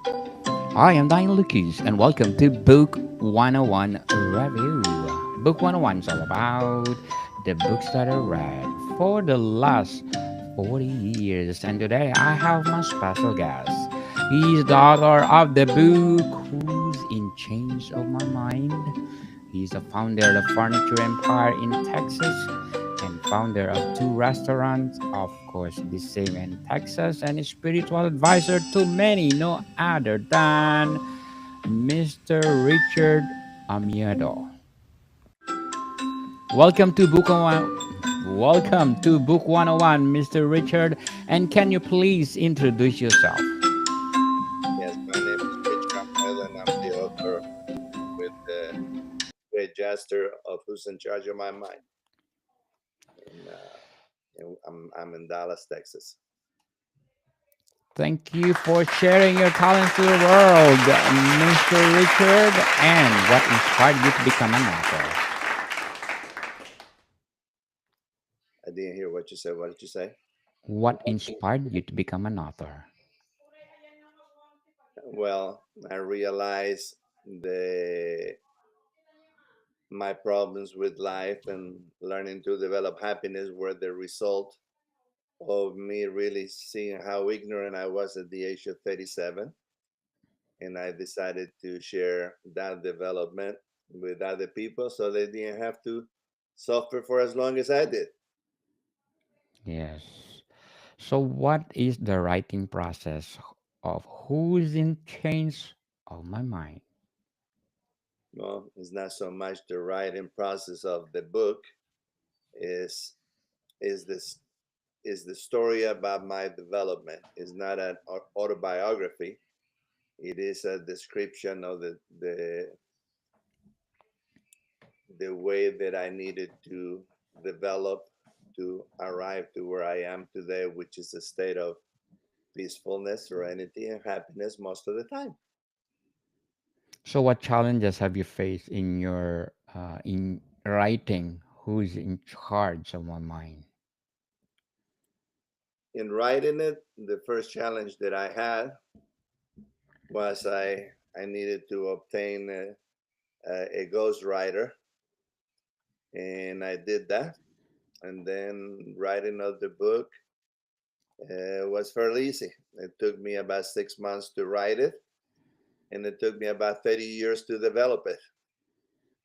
Hi, I'm Daniel Lucas, and welcome to Book 101 Review. Book 101 is all about the books that I read for the last 40 years. And today I have my special guest. He's the author of the book Who's in Change of My Mind. He's the founder of Furniture Empire in Texas and founder of two restaurants, of course, the same in Texas, and a spiritual advisor to many, no other than Mr. Richard Amiedo. Welcome to Book 101. Welcome to Book 101, Mr. Richard. And can you please introduce yourself? Yes, my name is Richard Ahmed, and I'm the author with the great Jaster of Who's in Charge of My Mind. And I'm in Dallas, Texas. Thank you for sharing your talents to the world, Mr. Richard. And what inspired you to become an author? I didn't hear what you said. What did you say? What inspired you to become an author? Well, I realized the my problems with life and learning to develop happiness were the result of me really seeing how ignorant I was at the age of 37. And I decided to share that development with other people so they didn't have to suffer for as long as I did. Yes. So, what is the writing process of Who's in Change of My Mind? Well, it's not so much the writing process of the book is is this is the story about my development. It's not an autobiography. It is a description of the way that I needed to develop to arrive to where I am today, which is a state of peacefulness, serenity, and happiness most of the time. So, what challenges have you faced in your in writing? Who's in charge of my mind? In writing it, the first challenge that I had was I needed to obtain a ghostwriter, and I did that. And then writing of the book was fairly easy. It took me about 6 months to write it, and it took me about 30 years to develop it.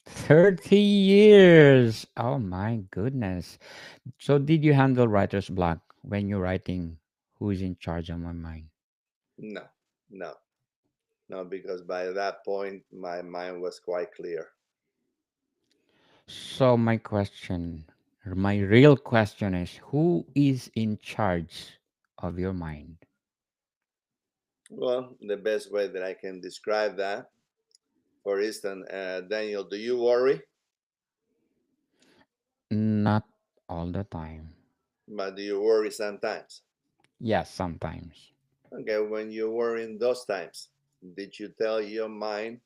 30 years. Oh my goodness. So, did you handle writer's block when you're writing Who's in Charge of My Mind? No, no, no, because by that point, my mind was quite clear. So, my real question is who is in charge of your mind? Well, the best way that I can describe that, for instance, Daniel, do you worry? Not all the time. But do you worry sometimes? Yes, sometimes. Okay, when you worry in those times, did you tell your mind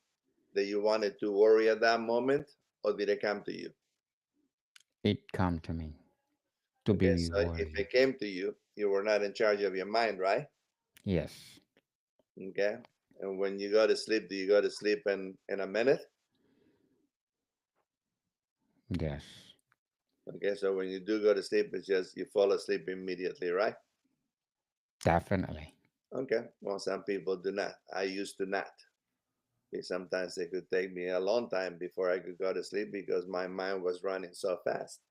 that you wanted to worry at that moment, or did it come to you? It come to me to Okay, be so if worried. it came to you, you were not in charge of your mind, right? Yes. Okay, and when you go to sleep, do you go to sleep in a minute? Yes. Okay, so when you do go to sleep, it's just you fall asleep immediately, right? Definitely. Okay, well, some people do not. I used to not. Sometimes it could take me a long time before I could go to sleep because my mind was running so fast.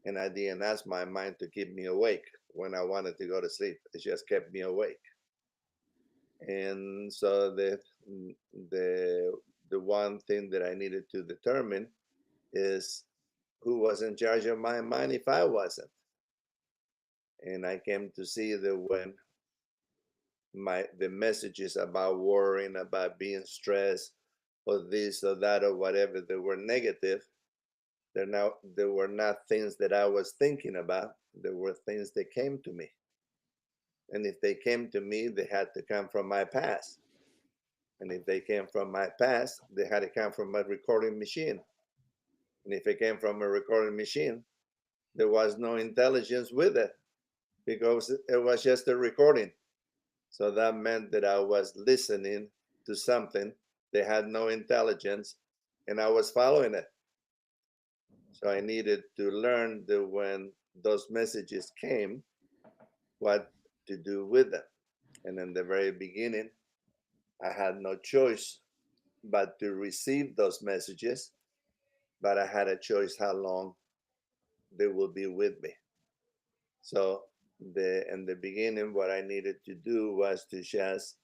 And I didn't ask my mind to keep me awake when I wanted to go to sleep. It just kept me awake. And so the the one thing that I needed to determine is who was in charge of my mind if I wasn't. And I came to see that when my the messages about worrying, about being stressed, or this or that or whatever that were negative, there were not things that I was thinking about. There were things that came to me. And if they came to me, they had to come from my past. And if they came from my past, they had to come from a recording machine. And if it came from a recording machine, there was no intelligence with it because it was just a recording. So that meant that I was listening to something. They had no intelligence, and I was following it. So I needed to learn that when those messages came, what to do with them. And in the very beginning, I had no choice but to receive those messages, but I had a choice how long they will be with me. So the in the beginning, what I needed to do was to just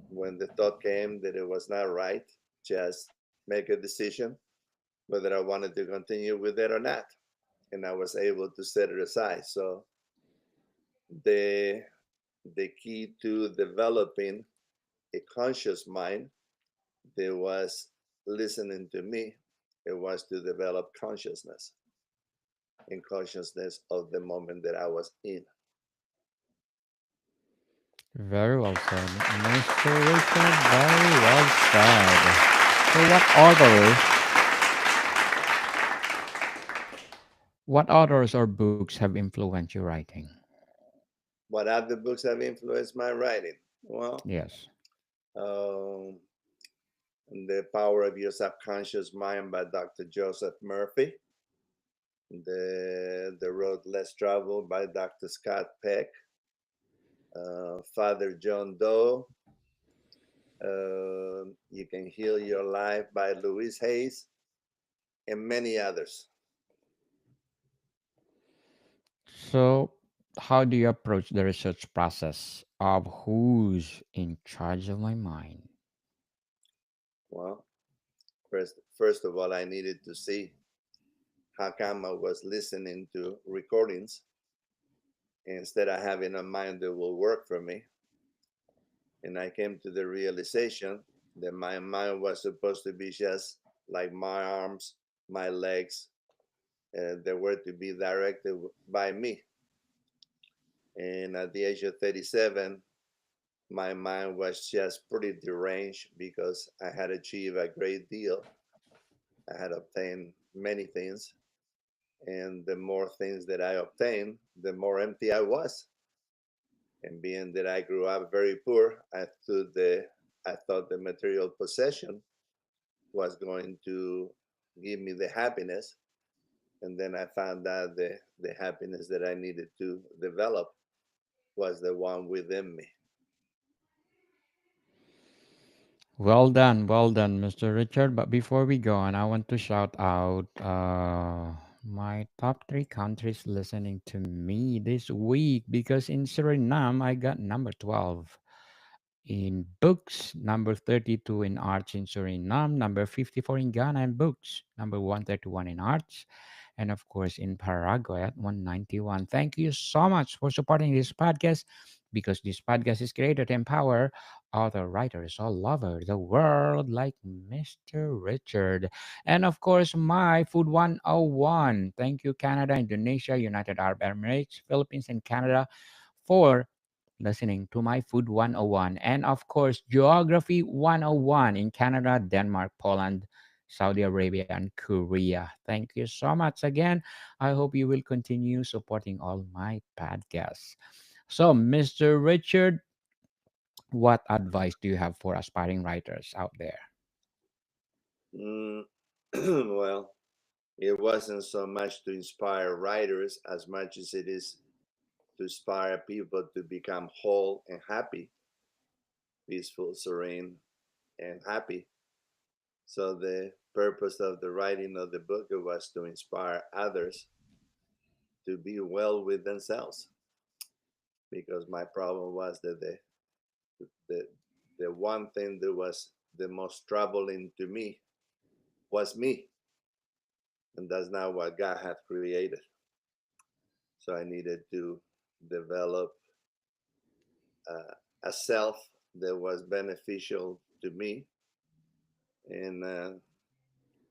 when the thought came that it was not right, just make a decision whether I wanted to continue with it or not. And I was able to set it aside. So the the key to developing a conscious mind that was listening to me, it was to develop consciousness and consciousness of the moment that I was in. Very well said, Mr. Richard. Very well said. So, what authors or books have influenced your writing? What other books have influenced my writing? Well, Yes. um, The Power of Your Subconscious Mind by Dr. Joseph Murphy. The Road Less Traveled by Dr. Scott Peck. Father John Doe. You Can Heal Your Life by Louise Hayes, and many others. So, how do you approach the research process of who's in charge of my mind? Well, first of all, I needed to see how come I was listening to recordings instead of having a mind that will work for me. And I came to the realization that my mind was supposed to be just like my arms, my legs, that were to be directed by me. And at the age of 37, my mind was just pretty deranged because I had achieved a great deal. I had obtained many things. And the more things that I obtained, the more empty I was. And being that I grew up very poor, I thought the material possession was going to give me the happiness. And then I found out the happiness that I needed to develop was the one within me. Well done, Mr. Richard. But before we go on, I want to shout out my top three countries listening to me this week because in Suriname, I got number 12 in books, number 32 in arts in Suriname, number 54 in Ghana in books, number 131 in arts, and of course in Paraguay at 191. Thank you so much for supporting this podcast because this podcast is created to empower other writers all over the world like Mr. Richard. And of course, my Food 101. Thank you, Canada, Indonesia, United Arab Emirates, Philippines, and Canada for listening to my Food 101. And of course, Geography 101 in Canada, Denmark, Poland, Saudi Arabia, and Korea. Thank you so much again. I hope you will continue supporting all my podcasts. So, Mr. Richard, what advice do you have for aspiring writers out there? Mm, well, it wasn't so much to inspire writers as much as it is to inspire people to become whole and happy, peaceful, serene, and happy. So the purpose of the writing of the book was to inspire others to be well with themselves. Because my problem was that the the one thing that was the most troubling to me was me, and that's not what God had created. So I needed to develop a self that was beneficial to me, and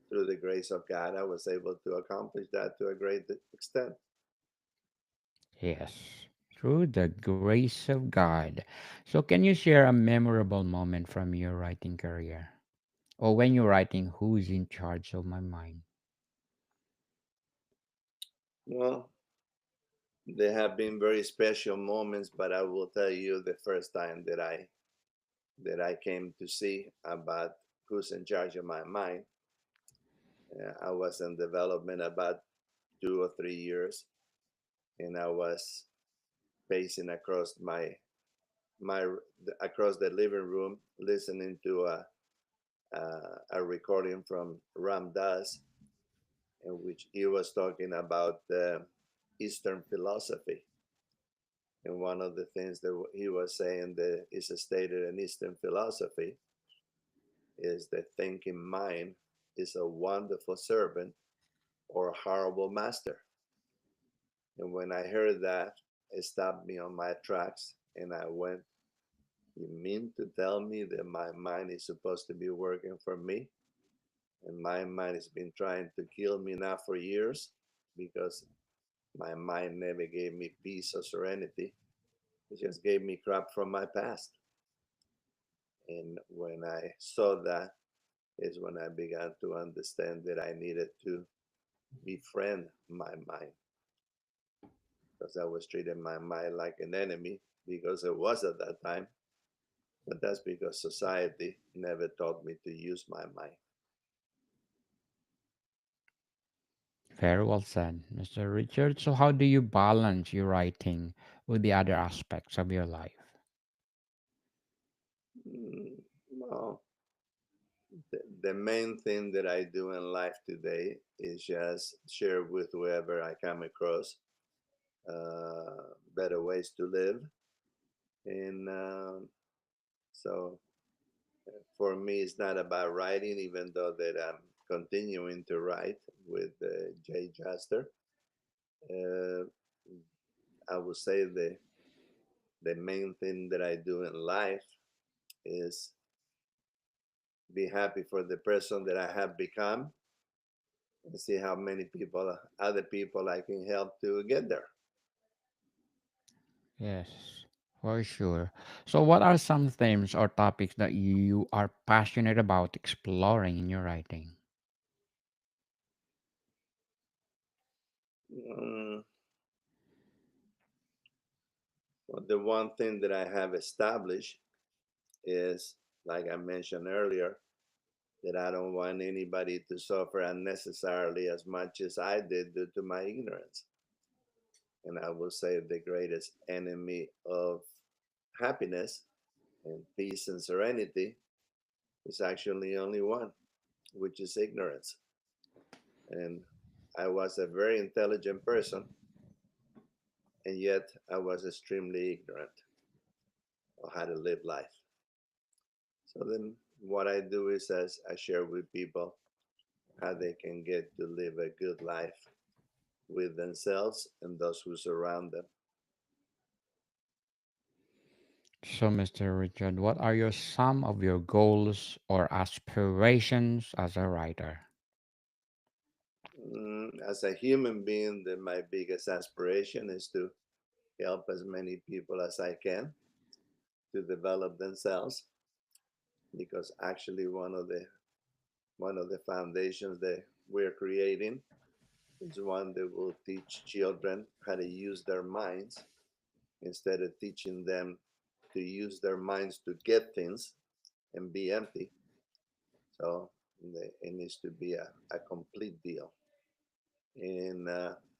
through the grace of God, I was able to accomplish that to a great extent. Yes, through the grace of God. So, can you share a memorable moment from your writing career? Or when you're writing, who's in charge of my mind? Well, There have been very special moments, but I will tell you the first time that I came to see about who's in charge of my mind. I was in development about 2 or 3 years, and I was pacing my across the living room, listening to a recording from Ram Dass, in which he was talking about Eastern philosophy. And one of the things that he was saying that is stated in Eastern philosophy is that thinking mind is a wonderful servant or a horrible master. And when I heard that, it stopped me on my tracks, and I went, "You mean to tell me that my mind is supposed to be working for me? And my mind has been trying to kill me now for years because my mind never gave me peace or serenity. It just gave me crap from my past." And when I saw that, is when I began to understand that I needed to befriend my mind, because I was treating my mind like an enemy because it was at that time. But that's because society never taught me to use my mind. Very well said, Mr. Richard. So, how do you balance your writing with the other aspects of your life? Well, the main thing that I do in life today is just share with whoever I come across better ways to live. And so for me, it's not about writing, even though that I'm continuing to write with Jay Jaster. Uh, I would say the main thing that I do in life is be happy for the person that I have become and see how many people, other people, I can help to get there. Yes, for sure. So, what are some themes or topics that you are passionate about exploring in your writing? Mm, well, the one thing that I have established is, like I mentioned earlier, that I don't want anybody to suffer unnecessarily as much as I did due to my ignorance. And I will say the greatest enemy of happiness and peace and serenity is actually only one, which is ignorance. And I was a very intelligent person, and yet I was extremely ignorant of how to live life. So then, what I do is, as I share with people how they can get to live a good life with themselves and those who surround them. So, Mr. Richard, what are your some of your goals or aspirations as a writer? As a human being, my biggest aspiration is to help as many people as I can to develop themselves, because actually one of the foundations that we're creating is one that will teach children how to use their minds instead of teaching them to use their minds to get things and be empty. So it needs to be a complete deal. And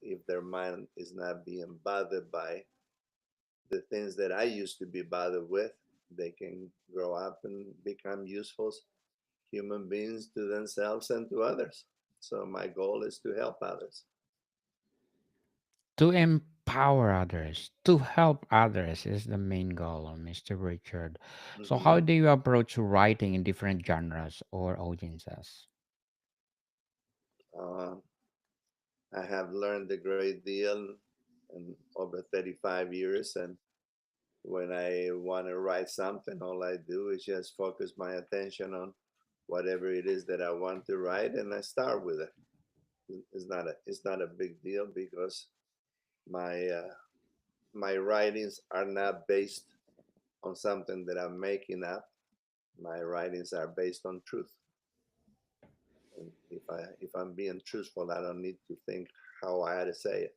if their mind is not being bothered by the things that I used to be bothered with, they can grow up and become useful human beings to themselves and to others. So my goal is to help others. To empower others, to help others is the main goal, Mr. Richard. So, how Hmm. do you approach writing in different genres or audiences? Uh, I have learned a great deal in over 35 years, and when I want to write something, all I do is just focus my attention on whatever it is that I want to write, and I start with it. It's not a big deal because my my writings are not based on something that I'm making up. My writings are based on truth, and if I'm being truthful, I don't need to think how I had to say it.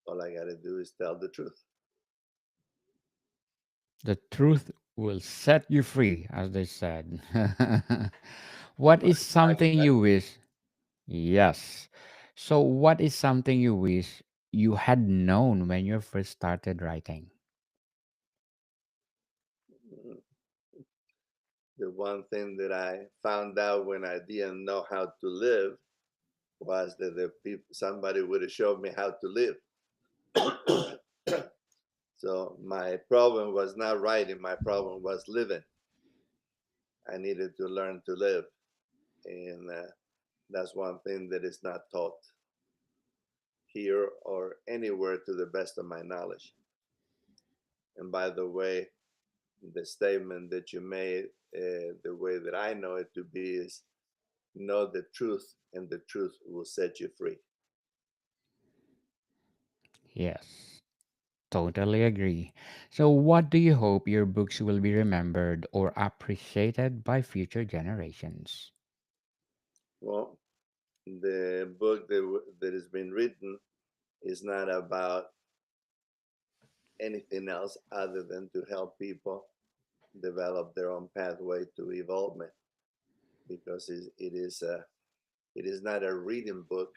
All I got to do is tell the truth. The truth will set you free, as they said. What is something you wish? Yes. So, what is something you wish you had known when you first started writing? Mm, The one thing that I found out when I didn't know how to live was that somebody would have showed me how to live. So my problem was not writing, my problem was living. I needed to learn to live. And that's one thing that is not taught here or anywhere to the best of my knowledge. And by the way, the statement that you made, the way that I know it to be is know the truth, and the truth will set you free. Yes, totally agree. So, what do you hope your books will be remembered or appreciated by future generations? Well, the book that has been written is not about anything else other than to help people develop their own pathway to evolvement, because it is not a reading book,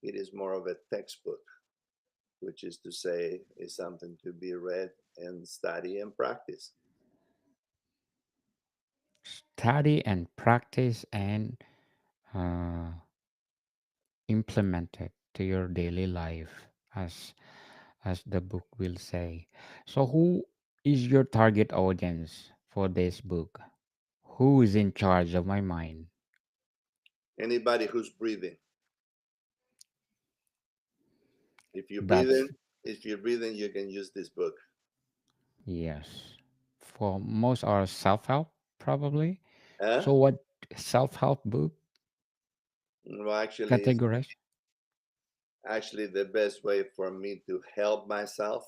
it is more of a textbook, which is to say is something to be read and study and practice. Study and practice and uh, implement it to your daily life, as the book will say. So, who is your target audience for this book? Who is in charge of my mind? Anybody who's breathing, if you're breathing, That's if you're breathing, you can use this book. yes. For most are self help, probably. Huh? So, what self help book Well, categories? actually, the best way for me to help myself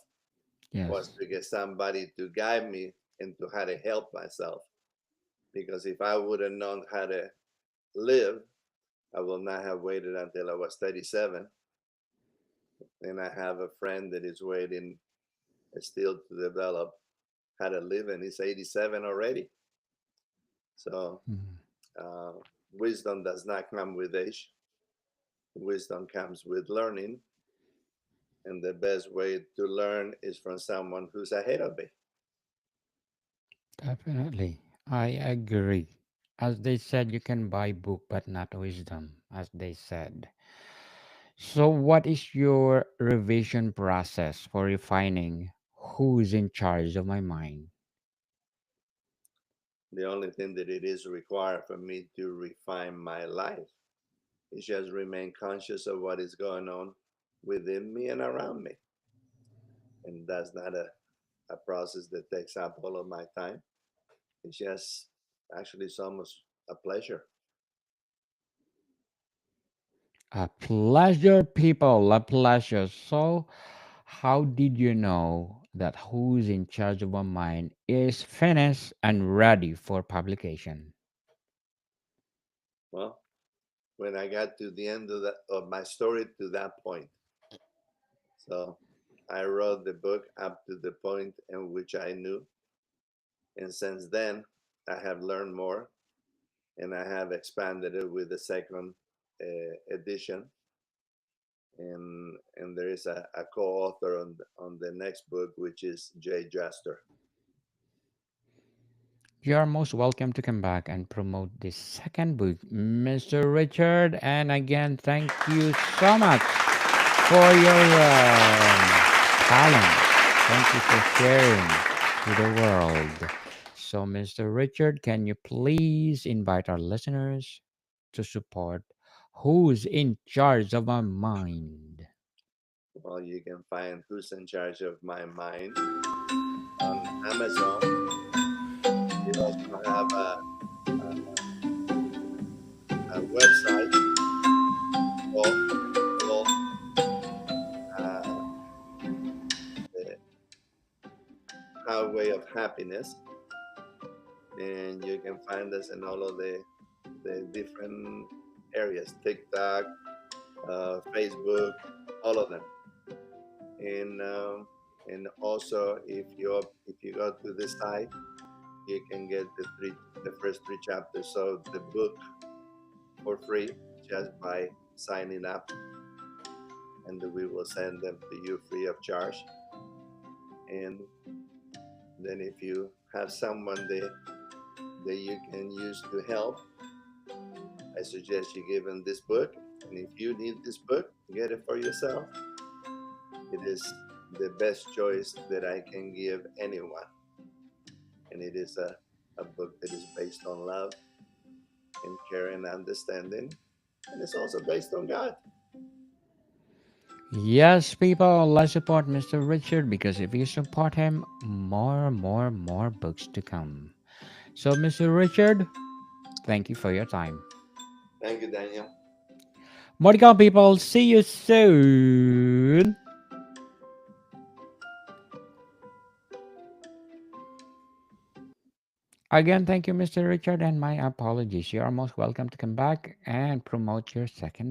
was Yes. to get somebody to guide me into how to help myself. Because if I would have known how to live, I will not have waited until I was 37. And I have a friend that is waiting still to develop how to live, and he's 87 already. So, Mhm. uh, wisdom does not come with age, wisdom comes with learning. And the best way to learn is from someone who's ahead of me. Definitely. I agree. As they said, you can buy book but not wisdom, as they said. So, what is your revision process for refining who is in charge of my mind? The only thing that it is required for me to refine my life is just remain conscious of what is going on within me and around me. And that's not a process that takes up all of my time. It's just actually it's almost a pleasure. A pleasure, people, a pleasure. So, how did you know that who's in charge of my mind is finished and ready for publication? Well, when I got to the end of my story to that point. So I wrote the book up to the point in which I knew. And since then, I have learned more, and I have expanded it with the second edition. And there is a co-author on the next book, which is Jay Juster. You are most welcome to come back and promote this second book, Mr. Richard. And again, thank you so much for your talent. Thank you for sharing to the world. So, Mr. Richard, can you please invite our listeners to support who's in charge of our mind? Well, you can find Who's in Charge of My Mind on Amazon. We also have a website called, called uh, the Highway of Happiness, and you can find us in all of the different areas: TikTok, Facebook, all of them. and also if you go to the site, you can get the first three chapters of the book for free just by signing up, and we will send them to you free of charge. And then if you have someone that you can use to help, I suggest you give them this book. And if you need this book, get it for yourself. It is the best choice that I can give anyone. And it is a book that is based on love and care and understanding. And it's also based on God. Yes, people, let's support Mr. Richard because if you support him, more books to come. So, Mr. Richard, thank you for your time. Thank you, Daniel. More to come, people. See you soon. Again, thank you, Mr. Richard, and my apologies. You are most welcome to come back and promote your second